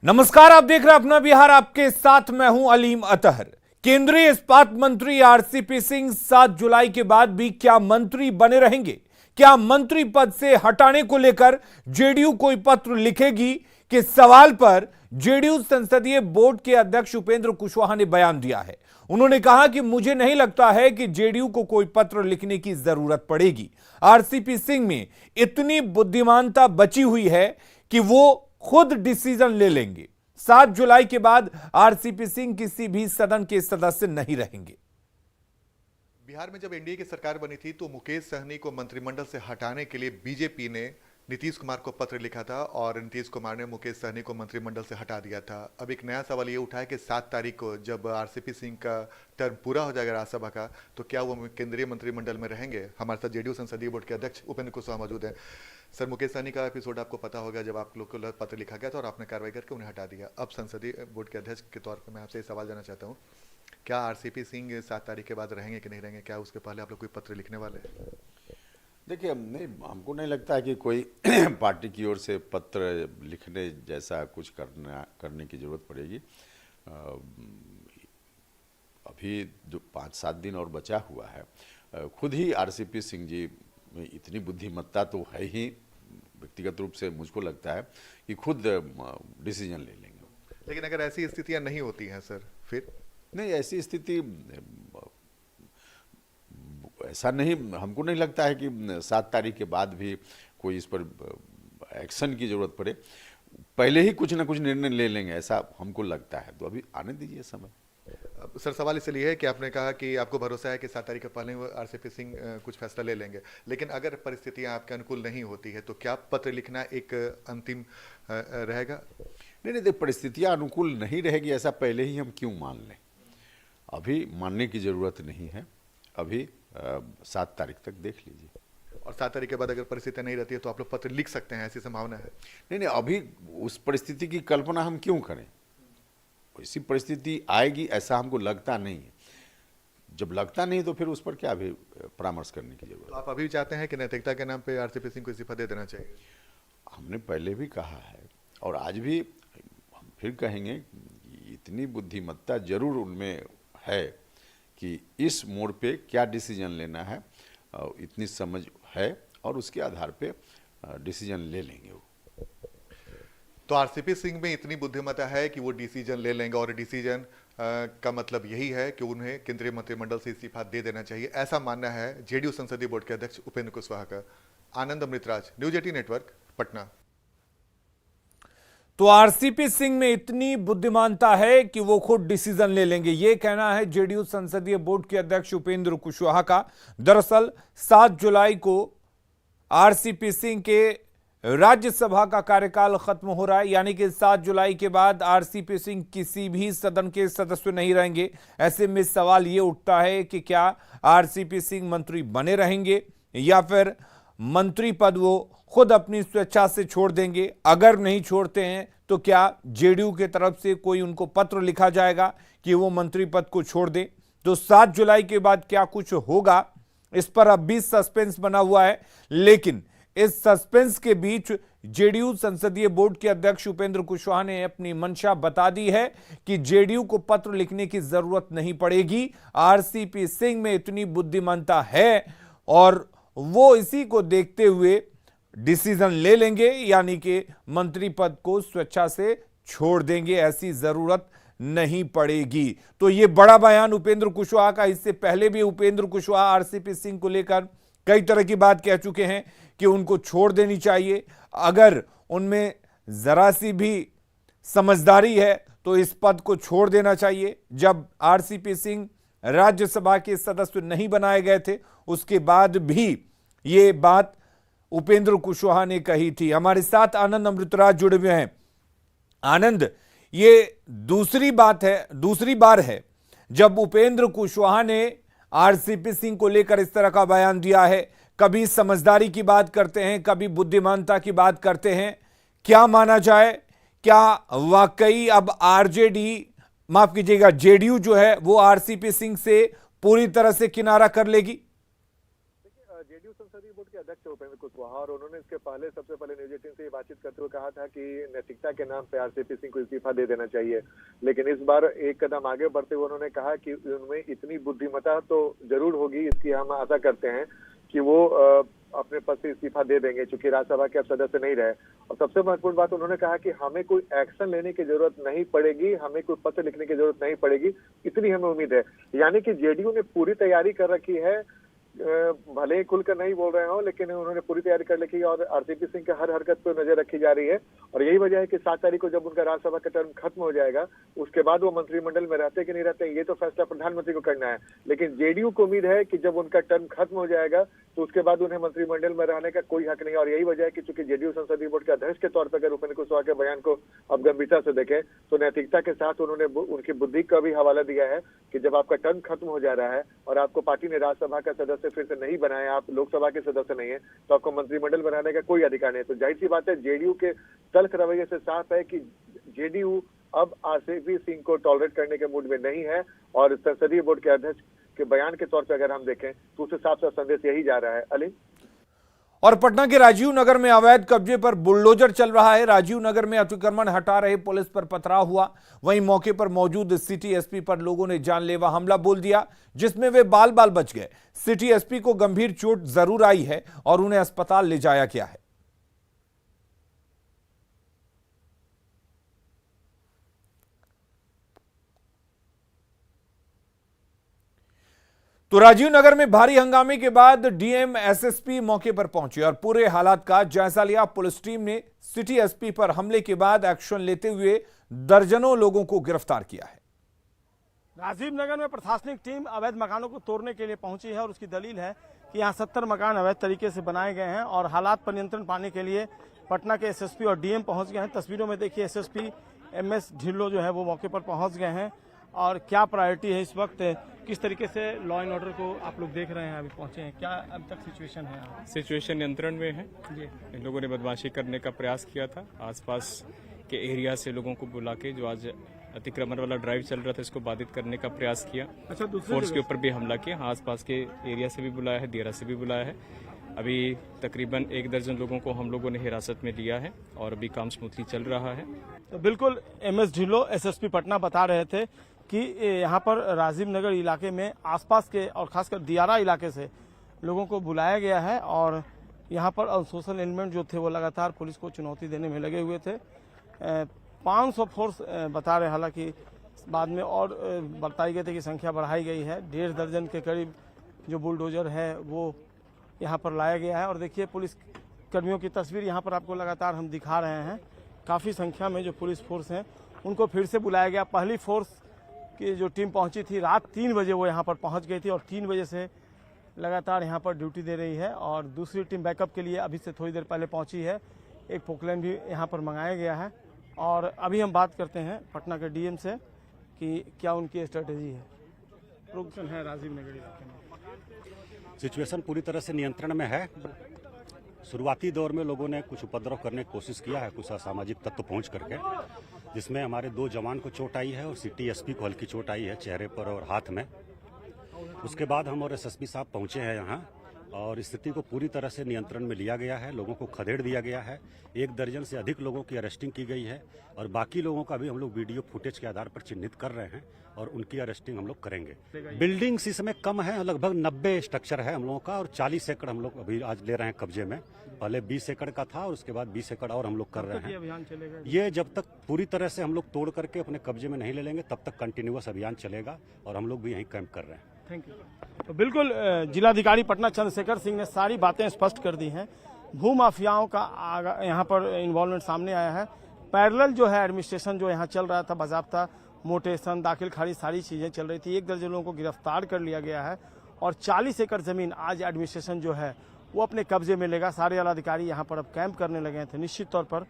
नमस्कार, आप देख रहे हैं अपना बिहार। आपके साथ मैं हूं अलीम अतहर। केंद्रीय इस्पात मंत्री आरसीपी सिंह 7 जुलाई के बाद भी क्या मंत्री बने रहेंगे? क्या मंत्री पद से हटाने को लेकर जेडीयू कोई पत्र लिखेगी के सवाल पर जेडीयू संसदीय बोर्ड के अध्यक्ष उपेंद्र कुशवाहा ने बयान दिया है। उन्होंने कहा कि मुझे नहीं लगता है कि जेडीयू को कोई पत्र लिखने की जरूरत पड़ेगी। आरसीपी सिंह में इतनी बुद्धिमानता बची हुई है कि वो खुद डिसीजन ले लेंगे। 7 जुलाई के बाद आरसीपी सिंह किसी भी सदन के सदस्य नहीं रहेंगे। बिहार में जब एनडीए की सरकार बनी थी तो मुकेश सहनी को मंत्रिमंडल से हटाने के लिए बीजेपी ने नीतीश कुमार को पत्र लिखा था और नीतीश कुमार ने मुकेश सहनी को मंत्रिमंडल से हटा दिया था। अब एक नया सवाल ये उठा है कि 7 तारीख को जब आरसीपी सिंह का टर्म पूरा हो जाएगा राज्यसभा का, तो क्या वो केंद्रीय मंत्रिमंडल में रहेंगे? हमारे साथ जेडीयू संसदीय बोर्ड के अध्यक्ष उपेंद्र कुशवाहा मौजूद हैं। सर, मुकेश सहनी का एपिसोड आपको पता होगा, जब आप लोग को पत्र लिखा गया था और आपने कार्रवाई करके उन्हें हटा दिया। अब संसदीय बोर्ड के अध्यक्ष के तौर पर मैं आपसे ये सवाल जानना चाहता हूँ, क्या आरसीपी सिंह 7 तारीख के बाद रहेंगे कि नहीं रहेंगे? क्या उसके पहले आप लोग कोई पत्र लिखने वाले हैं? देखिए, नहीं, हमको नहीं लगता है कि कोई पार्टी की ओर से पत्र लिखने जैसा कुछ करने की ज़रूरत पड़ेगी। अभी जो 5-7 दिन और बचा हुआ है, खुद ही आरसीपी सिंह जी में इतनी बुद्धिमत्ता तो है ही, व्यक्तिगत रूप से मुझको लगता है कि खुद डिसीजन ले लेंगे। लेकिन अगर ऐसी स्थितियां नहीं होती हैं सर, फिर? नहीं, ऐसी स्थिति ऐसा नहीं, हमको नहीं लगता है कि 7 तारीख के बाद भी कोई इस पर एक्शन की जरूरत पड़े। पहले ही कुछ ना कुछ निर्णय ले लेंगे, ऐसा हमको लगता है। तो अभी आने दीजिए समय। सर, सवाल इसलिए है कि आपने कहा कि आपको भरोसा है कि 7 तारीख के पहले आरसीपी सिंह कुछ फैसला ले लेंगे, लेकिन अगर परिस्थितियां आपके अनुकूल नहीं होती है तो क्या पत्र लिखना एक अंतिम रहेगा? नहीं, देख, परिस्थितियां अनुकूल नहीं रहेगी ऐसा पहले ही हम क्यों मान लें? अभी मानने की जरूरत नहीं है। अभी 7 तारीख तक देख लीजिए। और 7 तारीख के बाद अगर परिस्थितियां नहीं रहती है तो आप लोग पत्र लिख सकते हैं, ऐसी संभावना है? नहीं, अभी उस परिस्थिति की कल्पना हम क्यों करें? ऐसी परिस्थिति आएगी ऐसा हमको लगता नहीं है। जब लगता नहीं तो फिर उस पर क्या अभी परामर्श करने की जरूरत? तो आप अभी चाहते हैं कि नैतिकता के नाम पे आरसीपी सिंह को इस्तीफा दे देना चाहिए? हमने पहले भी कहा है और आज भी हम फिर कहेंगे, इतनी बुद्धिमत्ता जरूर उनमें है कि इस मोड़ पे क्या डिसीजन लेना है, इतनी समझ है और उसके आधार पे डिसीजन ले लेंगे वो। तो आरसीपी सिंह में इतनी बुद्धिमत्ता है कि वो डिसीजन ले लेंगे, और डिसीजन का मतलब यही है कि उन्हें केंद्रीय मंत्रिमंडल से इस्तीफा दे देना चाहिए, ऐसा मानना है जेडीयू संसदीय बोर्ड के अध्यक्ष उपेंद्र कुशवाहा का। आनंद अमृतराज, न्यूज 18 नेटवर्क, पटना। तो आरसीपी सिंह में इतनी बुद्धिमानता है कि वो खुद डिसीजन ले लेंगे, ये कहना है जेडीयू संसदीय बोर्ड के अध्यक्ष उपेंद्र कुशवाहा का। दरअसल 7 जुलाई को आरसीपी सिंह के राज्यसभा का कार्यकाल खत्म हो रहा है, यानी कि 7 जुलाई के बाद आरसीपी सिंह किसी भी सदन के सदस्य नहीं रहेंगे। ऐसे में सवाल ये उठता है कि क्या आरसीपी सिंह मंत्री बने रहेंगे या फिर मंत्री पद वो खुद अपनी स्वेच्छा से छोड़ देंगे? अगर नहीं छोड़ते हैं तो क्या जेडीयू के तरफ से कोई उनको पत्र लिखा जाएगा कि वो मंत्री पद को छोड़ दें? तो 7 जुलाई के बाद क्या कुछ होगा, इस पर अब भी सस्पेंस बना हुआ है। लेकिन इस सस्पेंस के बीच जेडीयू संसदीय बोर्ड के अध्यक्ष उपेंद्र कुशवाहा ने अपनी मंशा बता दी है कि जेडीयू को पत्र लिखने की जरूरत नहीं पड़ेगी। आरसीपी सिंह में इतनी बुद्धिमानता है और वो इसी को देखते हुए डिसीजन ले लेंगे, यानी कि मंत्री पद को स्वेच्छा से छोड़ देंगे, ऐसी जरूरत नहीं पड़ेगी। तो ये बड़ा बयान उपेंद्र कुशवाहा का। इससे पहले भी उपेंद्र कुशवाहा आरसीपी सिंह को लेकर कई तरह की बात कह चुके हैं कि उनको छोड़ देनी चाहिए। अगर उनमें जरा सी भी समझदारी है तो इस पद को छोड़ देना चाहिए। जब आरसीपी सिंह राज्यसभा के सदस्य नहीं बनाए गए थे, उसके बाद भी ये बात उपेंद्र कुशवाहा ने कही थी। हमारे साथ आनंद अमृतराज जुड़े हुए हैं। आनंद, ये दूसरी बार है जब उपेंद्र कुशवाहा ने आरसीपी सिंह को लेकर इस तरह का बयान दिया है। कभी समझदारी की बात करते हैं, कभी बुद्धिमानता की बात करते हैं। क्या माना जाए, क्या वाकई अब जेडीयू जो है वो आरसीपी सिंह से पूरी तरह से किनारा कर लेगी? जेडीयू संसदीय बोर्ड के अध्यक्ष उपेंद्र कुशवाहा और उन्होंने इसके पहले सबसे पहले न्यूज 18 से ये बातचीत करते हुए कहा था कि नैतिकता के नाम पे आरसीपी सिंह को इस्तीफा दे देना चाहिए। लेकिन इस बार एक कदम आगे बढ़ते हुए उन्होंने कहा कि उनमें इतनी बुद्धिमत्ता तो जरूर होगी, इसकी हम आशा करते हैं कि वो अपने पद से इस्तीफा दे देंगे, चूंकि राज्यसभा के अब सदस्य नहीं रहे। और सबसे महत्वपूर्ण बात उन्होंने कहा कि हमें कोई एक्शन लेने की जरूरत नहीं पड़ेगी, हमें कोई पत्र लिखने की जरूरत नहीं पड़ेगी, इतनी हमें उम्मीद है। यानी कि जेडीयू ने पूरी तैयारी कर रखी है, भले ही खुलकर नहीं बोल रहे हो, लेकिन उन्होंने पूरी तैयारी कर रखी है और आरसीपी सिंह के हर हरकत पर नजर रखी जा रही है। और यही वजह है कि 7 तारीख को जब उनका राज्यसभा का टर्म खत्म हो जाएगा, उसके बाद वो मंत्रिमंडल में रहते कि नहीं रहते, ये तो फैसला प्रधानमंत्री को करना है। लेकिन जेडीयू को उम्मीद है कि जब उनका टर्म खत्म हो जाएगा तो उसके बाद उन्हें मंत्रिमंडल में रहने का कोई हक नहीं। और यही वजह है कि चूंकि जेडीयू संसदीय बोर्ड के अध्यक्ष के तौर पर अगर उपेंद्र कुशवाहा के बयान को अब गंभीरता से देखें तो नैतिकता के साथ उन्होंने उनकी बुद्धि का भी हवाला दिया है कि जब आपका टर्म खत्म हो जा रहा है और आपको पार्टी ने राज्यसभा का सदस्य फिर से नहीं बनाया, आप लोकसभा के सदस्य नहीं है, तो आपको मंत्रिमंडल बनाने का कोई अधिकार नहीं। तो जाहिर सी बात है, जेडीयू के तल्ख रवैये से साफ है कि जेडीयू अब आरसीपी सिंह को टॉलरेट करने के मूड में नहीं है। और संसदीय बोर्ड के अध्यक्ष के बयान के तौर पर अगर हम देखें तो उससे साफ साफ संदेश यही जा रहा है। अली, और पटना के राजीव नगर में अवैध कब्जे पर बुलडोजर चल रहा है। राजीव नगर में अतिक्रमण हटा रहे पुलिस पर पथराव हुआ, वहीं मौके पर मौजूद सिटी एसपी पर लोगों ने जानलेवा हमला बोल दिया, जिसमें वे बाल बाल बच गए। सिटी एसपी को गंभीर चोट जरूर आई है और उन्हें अस्पताल ले जाया गया है। तो राजीव नगर में भारी हंगामे के बाद डीएम एसएसपी मौके पर पहुंचे और पूरे हालात का जायजा लिया। पुलिस टीम ने सिटी एसपी पर हमले के बाद एक्शन लेते हुए दर्जनों लोगों को गिरफ्तार किया है। राजीव नगर में प्रशासनिक टीम अवैध मकानों को तोड़ने के लिए पहुंची है और उसकी दलील है कि यहां 70 मकान अवैध तरीके से बनाए गए हैं और हालात पर नियंत्रण पाने के लिए पटना के एसएसपी और डीएम पहुंच गए हैं। तस्वीरों में देखिए एसएसपी एमएस ढिल्लो जो है वो मौके पर पहुंच गए हैं। और क्या प्रायोरिटी है इस वक्त, किस तरीके से लॉ एंड ऑर्डर को आप लोग देख रहे हैं, अभी पहुंचे हैं, क्या अब तक सिचुएशन है? सिचुएशन नियंत्रण में है जी। इन लोगों ने बदमाशी करने का प्रयास किया था। आसपास के एरिया से लोगों को बुला के जो आज अतिक्रमण वाला ड्राइव चल रहा था इसको बाधित करने का प्रयास किया। अच्छा, फोर्स के ऊपर भी हमला किया। आसपास के एरिया से भी बुलाया है, दियारा से भी बुलाया है। अभी तकरीबन 1 दर्जन लोगों को हम लोगों ने हिरासत में लिया है और अभी काम स्मूथली चल रहा है। तो बिल्कुल एमएस ढिल्लो एसएसपी पटना बता रहे थे कि यहाँ पर राजीव नगर इलाके में आसपास के और खासकर दियारा इलाके से लोगों को बुलाया गया है और यहाँ पर अनसोशल एलिमेंट जो थे वो लगातार पुलिस को चुनौती देने में लगे हुए थे। 500 फोर्स बता रहे, हालांकि बाद में और बताई गई थी कि संख्या बढ़ाई गई है। 1.5 दर्जन के करीब जो बुलडोजर है वो यहाँ पर लाया गया है। और देखिए पुलिस कर्मियों की तस्वीर यहाँ पर आपको लगातार हम दिखा रहे हैं। काफ़ी संख्या में जो पुलिस फोर्स हैं उनको फिर से बुलाया गया। पहली फोर्स की जो टीम पहुंची थी रात 3 बजे वो यहाँ पर पहुंच गई थी और 3 बजे से लगातार यहाँ पर ड्यूटी दे रही है। और दूसरी टीम बैकअप के लिए अभी से थोड़ी देर पहले पहुंची है। एक पोकलैन भी यहाँ पर मंगाया गया है। और अभी हम बात करते हैं पटना के डीएम से कि क्या उनकी स्ट्रेटेजी है। प्रोग्रेशन है राजीव नगर इलाके में, सिचुएशन पूरी तरह से नियंत्रण में है। शुरुआती दौर में लोगों ने कुछ उपद्रव करने की कोशिश किया है, कुछ असामाजिक तत्व पहुंच करके, जिसमें हमारे 2 जवान को चोट आई है और सिटी एसपी को हल्की चोट आई है चेहरे पर और हाथ में। उसके बाद हम और एसएसपी साहब पहुंचे हैं यहाँ और स्थिति को पूरी तरह से नियंत्रण में लिया गया है। लोगों को खदेड़ दिया गया है। 1 दर्जन से अधिक लोगों की अरेस्टिंग की गई है और बाकी लोगों का भी हम लोग वीडियो फुटेज के आधार पर चिन्हित कर रहे हैं और उनकी अरेस्टिंग हम लोग करेंगे। बिल्डिंग्स इसमें कम है, लगभग 90 स्ट्रक्चर है हम लोगों का और 40 एकड़ हम लोग अभी आज ले रहे हैं कब्जे में। पहले 20 एकड़ का था और उसके बाद 20 एकड़ और हम लोग कर रहे हैं। अभियान चलेगा ये जब तक पूरी तरह से हम लोग तोड़ करके अपने कब्जे में नहीं ले लेंगे तब तक कंटिन्यूअस अभियान चलेगा और हम लोग भी यहीं कैंप कर रहे हैं। Thank you. तो बिल्कुल जिलाधिकारी पटना चंद्रशेखर सिंह ने सारी बातें स्पष्ट कर दी हैं। भू माफियाओं का यहाँ पर इन्वॉल्वमेंट सामने आया है। पैरेलल जो है एडमिनिस्ट्रेशन जो यहाँ चल रहा था, बाजाब्ता मोटेशन, दाखिल खारिज सारी चीज़ें चल रही थी। 1 दर्जन लोगों को गिरफ्तार कर लिया गया है और 40 एकड़ जमीन आज एडमिनिस्ट्रेशन जो है वो अपने कब्जे में लेगा। सारे जिलाधिकारी यहाँ पर अब कैंप करने लगे थे। निश्चित तौर पर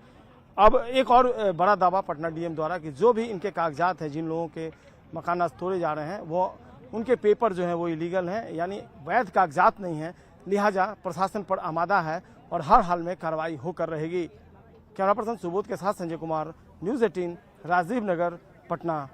अब एक और बड़ा दावा पटना डीएम द्वारा कि जो भी इनके कागजात हैं, जिन लोगों के मकान आज तोड़े जा रहे हैं, वो उनके पेपर जो है वो इलीगल हैं, यानी वैध कागजात नहीं है। लिहाजा प्रशासन पर आमादा है और हर हाल में कार्रवाई होकर रहेगी। कैमरा पर्सन सुबोध के साथ संजय कुमार, न्यूज़ 18, राजीव नगर, पटना।